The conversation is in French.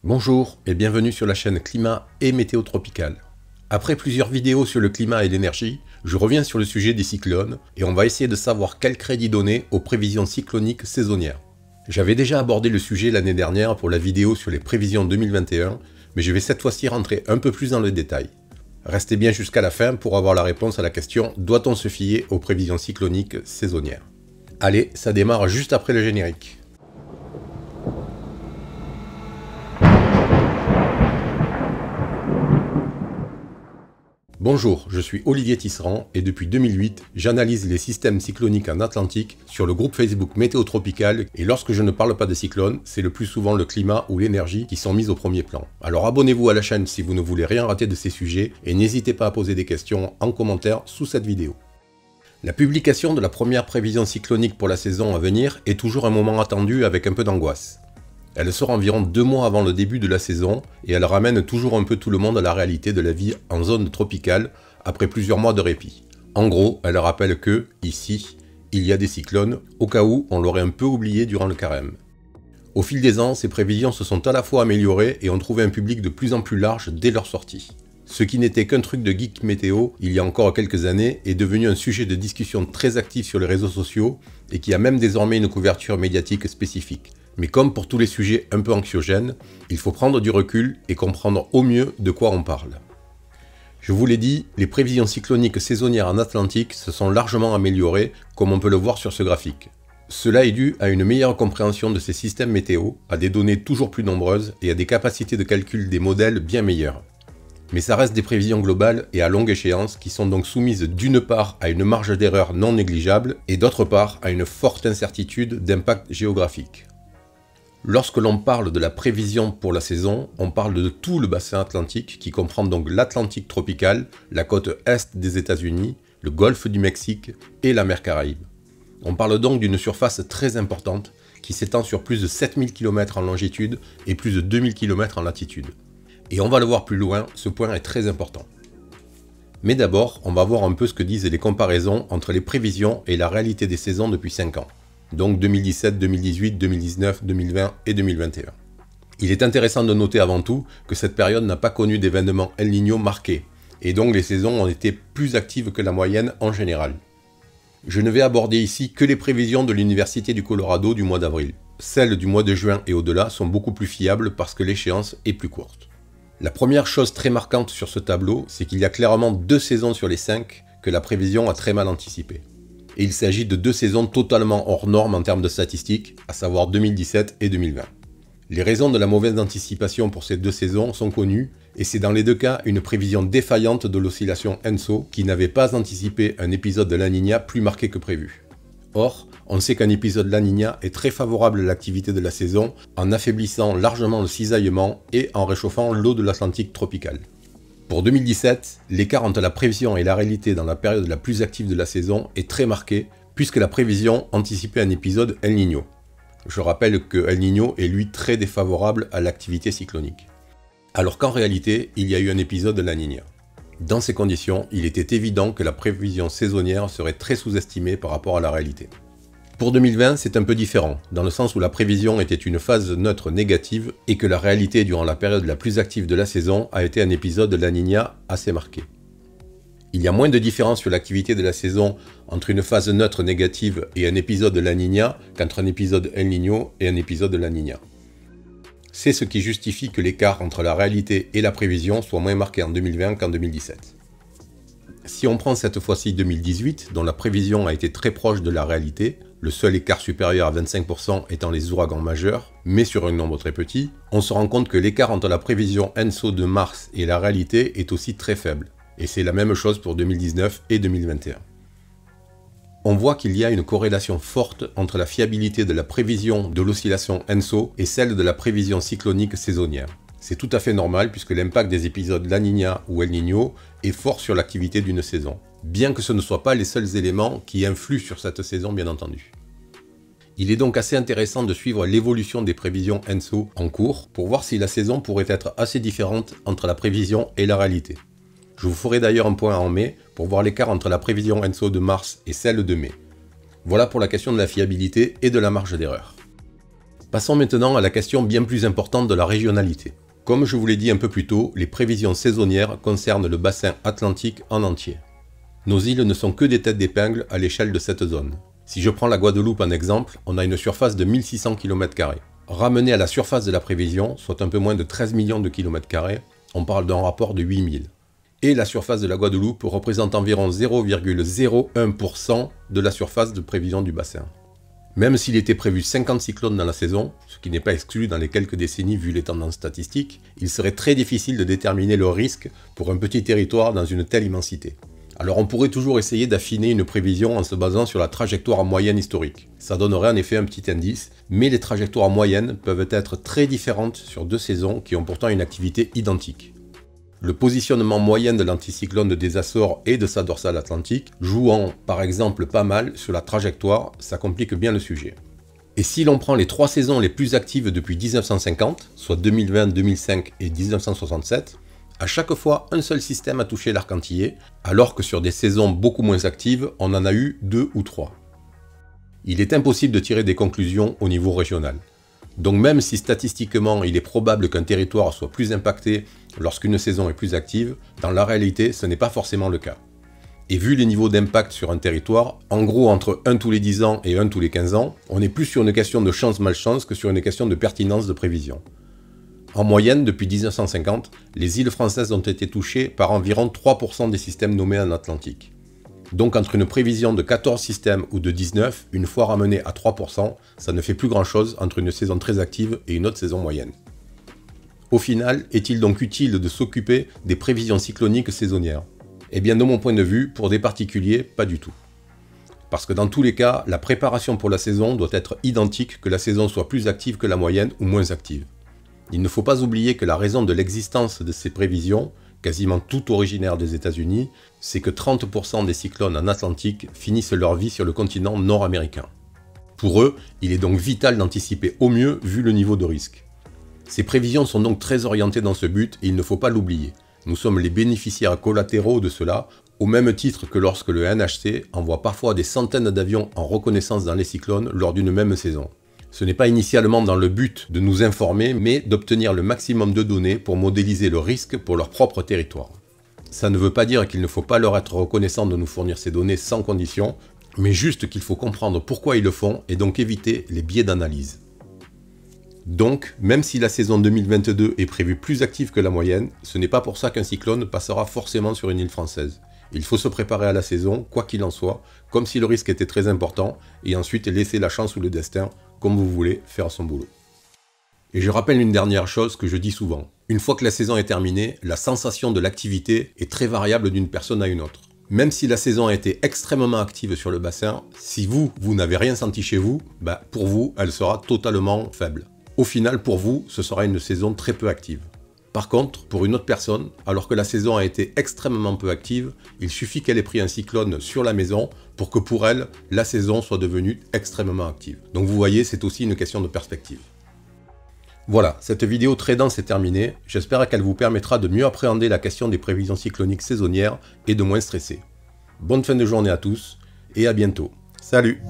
Bonjour et bienvenue sur la chaîne Climat et Météo Tropicale. Après plusieurs vidéos sur le climat et l'énergie, je reviens sur le sujet des cyclones et on va essayer de savoir quel crédit donner aux prévisions cycloniques saisonnières. J'avais déjà abordé le sujet l'année dernière pour la vidéo sur les prévisions 2021, mais je vais cette fois-ci rentrer un peu plus dans le détail. Restez bien jusqu'à la fin pour avoir la réponse à la question « Doit-on se fier aux prévisions cycloniques saisonnières ?» Allez, ça démarre juste après le générique. Bonjour, je suis Olivier Tisserand et depuis 2008, j'analyse les systèmes cycloniques en Atlantique sur le groupe Facebook Météo Tropicale et lorsque je ne parle pas de cyclones, c'est le plus souvent le climat ou l'énergie qui sont mis au premier plan. Alors abonnez-vous à la chaîne si vous ne voulez rien rater de ces sujets et n'hésitez pas à poser des questions en commentaire sous cette vidéo. La publication de la première prévision cyclonique pour la saison à venir est toujours un moment attendu avec un peu d'angoisse. Elle sort environ 2 mois avant le début de la saison et elle ramène toujours un peu tout le monde à la réalité de la vie en zone tropicale après plusieurs mois de répit. En gros, elle rappelle que, ici, il y a des cyclones, au cas où on l'aurait un peu oublié durant le carême. Au fil des ans, ces prévisions se sont à la fois améliorées et ont trouvé un public de plus en plus large dès leur sortie. Ce qui n'était qu'un truc de geek météo il y a encore quelques années est devenu un sujet de discussion très actif sur les réseaux sociaux et qui a même désormais une couverture médiatique spécifique. Mais comme pour tous les sujets un peu anxiogènes, il faut prendre du recul et comprendre au mieux de quoi on parle. Je vous l'ai dit, les prévisions cycloniques saisonnières en Atlantique se sont largement améliorées, comme on peut le voir sur ce graphique. Cela est dû à une meilleure compréhension de ces systèmes météo, à des données toujours plus nombreuses et à des capacités de calcul des modèles bien meilleures. Mais ça reste des prévisions globales et à longue échéance qui sont donc soumises d'une part à une marge d'erreur non négligeable et d'autre part à une forte incertitude d'impact géographique. Lorsque l'on parle de la prévision pour la saison, on parle de tout le bassin atlantique qui comprend donc l'Atlantique tropical, la côte est des États-Unis, le golfe du Mexique et la mer Caraïbe. On parle donc d'une surface très importante qui s'étend sur plus de 7000 km en longitude et plus de 2000 km en latitude. Et on va le voir plus loin, ce point est très important. Mais d'abord, on va voir un peu ce que disent les comparaisons entre les prévisions et la réalité des saisons depuis 5 ans. Donc 2017, 2018, 2019, 2020 et 2021. Il est intéressant de noter avant tout que cette période n'a pas connu d'événements El Niño marqués, et donc les saisons ont été plus actives que la moyenne en général. Je ne vais aborder ici que les prévisions de l'Université du Colorado du mois d'avril. Celles du mois de juin et au-delà sont beaucoup plus fiables parce que l'échéance est plus courte. La première chose très marquante sur ce tableau, c'est qu'il y a clairement 2 saisons sur les 5 que la prévision a très mal anticipées. Et il s'agit de 2 saisons totalement hors normes en termes de statistiques, à savoir 2017 et 2020. Les raisons de la mauvaise anticipation pour ces 2 saisons sont connues, et c'est dans les 2 cas une prévision défaillante de l'oscillation ENSO qui n'avait pas anticipé un épisode de La Niña plus marqué que prévu. Or, on sait qu'un épisode La Niña est très favorable à l'activité de la saison en affaiblissant largement le cisaillement et en réchauffant l'eau de l'Atlantique tropical. Pour 2017, l'écart entre la prévision et la réalité dans la période la plus active de la saison est très marqué, puisque la prévision anticipait un épisode El Niño. Je rappelle que El Niño est lui très défavorable à l'activité cyclonique. Alors qu'en réalité, il y a eu un épisode La Niña. Dans ces conditions, il était évident que la prévision saisonnière serait très sous-estimée par rapport à la réalité. Pour 2020, c'est un peu différent, dans le sens où la prévision était une phase neutre négative et que la réalité durant la période la plus active de la saison a été un épisode de La Niña assez marqué. Il y a moins de différence sur l'activité de la saison entre une phase neutre négative et un épisode de La Niña qu'entre un épisode El Niño et un épisode de La Niña. C'est ce qui justifie que l'écart entre la réalité et la prévision soit moins marqué en 2020 qu'en 2017. Si on prend cette fois-ci 2018, dont la prévision a été très proche de la réalité, le seul écart supérieur à 25% étant les ouragans majeurs, mais sur un nombre très petit, on se rend compte que l'écart entre la prévision ENSO de mars et la réalité est aussi très faible. Et c'est la même chose pour 2019 et 2021. On voit qu'il y a une corrélation forte entre la fiabilité de la prévision de l'oscillation ENSO et celle de la prévision cyclonique saisonnière. C'est tout à fait normal puisque l'impact des épisodes La Niña ou El Niño est fort sur l'activité d'une saison, bien que ce ne soient pas les seuls éléments qui influent sur cette saison bien entendu. Il est donc assez intéressant de suivre l'évolution des prévisions ENSO en cours pour voir si la saison pourrait être assez différente entre la prévision et la réalité. Je vous ferai d'ailleurs un point en mai pour voir l'écart entre la prévision ENSO de mars et celle de mai. Voilà pour la question de la fiabilité et de la marge d'erreur. Passons maintenant à la question bien plus importante de la régionalité. Comme je vous l'ai dit un peu plus tôt, les prévisions saisonnières concernent le bassin atlantique en entier. Nos îles ne sont que des têtes d'épingle à l'échelle de cette zone. Si je prends la Guadeloupe en exemple, on a une surface de 1600 km². Ramené à la surface de la prévision, soit un peu moins de 13 millions de km², on parle d'un rapport de 8000. Et la surface de la Guadeloupe représente environ 0,01% de la surface de prévision du bassin. Même s'il était prévu 50 cyclones dans la saison, ce qui n'est pas exclu dans les quelques décennies vu les tendances statistiques, il serait très difficile de déterminer le risque pour un petit territoire dans une telle immensité. Alors on pourrait toujours essayer d'affiner une prévision en se basant sur la trajectoire en moyenne historique. Ça donnerait en effet un petit indice, mais les trajectoires en moyenne peuvent être très différentes sur deux saisons qui ont pourtant une activité identique. Le positionnement moyen de l'anticyclone des Açores et de sa dorsale atlantique, jouant par exemple pas mal sur la trajectoire, ça complique bien le sujet. Et si l'on prend les trois saisons les plus actives depuis 1950, soit 2020, 2005 et 1967, à chaque fois, un seul système a touché l'arc antillais, alors que sur des saisons beaucoup moins actives, on en a eu 2 ou 3. Il est impossible de tirer des conclusions au niveau régional. Donc même si statistiquement il est probable qu'un territoire soit plus impacté lorsqu'une saison est plus active, dans la réalité ce n'est pas forcément le cas. Et vu les niveaux d'impact sur un territoire, en gros entre 1 tous les 10 ans et 1 tous les 15 ans, on est plus sur une question de chance-malchance que sur une question de pertinence de prévision. En moyenne, depuis 1950, les îles françaises ont été touchées par environ 3% des systèmes nommés en Atlantique. Donc entre une prévision de 14 systèmes ou de 19, une fois ramenée à 3%, ça ne fait plus grand chose entre une saison très active et une autre saison moyenne. Au final, est-il donc utile de s'occuper des prévisions cycloniques saisonnières? Eh bien de mon point de vue, pour des particuliers, pas du tout. Parce que dans tous les cas, la préparation pour la saison doit être identique que la saison soit plus active que la moyenne ou moins active. Il ne faut pas oublier que la raison de l'existence de ces prévisions, quasiment toutes originaires des États-Unis, c'est que 30% des cyclones en Atlantique finissent leur vie sur le continent nord-américain. Pour eux, il est donc vital d'anticiper au mieux vu le niveau de risque. Ces prévisions sont donc très orientées dans ce but et il ne faut pas l'oublier. Nous sommes les bénéficiaires collatéraux de cela, au même titre que lorsque le NHC envoie parfois des centaines d'avions en reconnaissance dans les cyclones lors d'une même saison. Ce n'est pas initialement dans le but de nous informer, mais d'obtenir le maximum de données pour modéliser le risque pour leur propre territoire. Ça ne veut pas dire qu'il ne faut pas leur être reconnaissant de nous fournir ces données sans condition, mais juste qu'il faut comprendre pourquoi ils le font et donc éviter les biais d'analyse. Donc, même si la saison 2022 est prévue plus active que la moyenne, ce n'est pas pour ça qu'un cyclone passera forcément sur une île française. Il faut se préparer à la saison, quoi qu'il en soit, comme si le risque était très important, et ensuite laisser la chance ou le destin, comme vous voulez, faire son boulot. Et je rappelle une dernière chose que je dis souvent. Une fois que la saison est terminée, la sensation de l'activité est très variable d'une personne à une autre. Même si la saison a été extrêmement active sur le bassin, si vous n'avez rien senti chez vous, pour vous, elle sera totalement faible. Au final, pour vous, ce sera une saison très peu active. Par contre, pour une autre personne, alors que la saison a été extrêmement peu active, il suffit qu'elle ait pris un cyclone sur la maison pour que pour elle, la saison soit devenue extrêmement active. Donc vous voyez, c'est aussi une question de perspective. Voilà, cette vidéo très dense est terminée. J'espère qu'elle vous permettra de mieux appréhender la question des prévisions cycloniques saisonnières et de moins stresser. Bonne fin de journée à tous et à bientôt. Salut!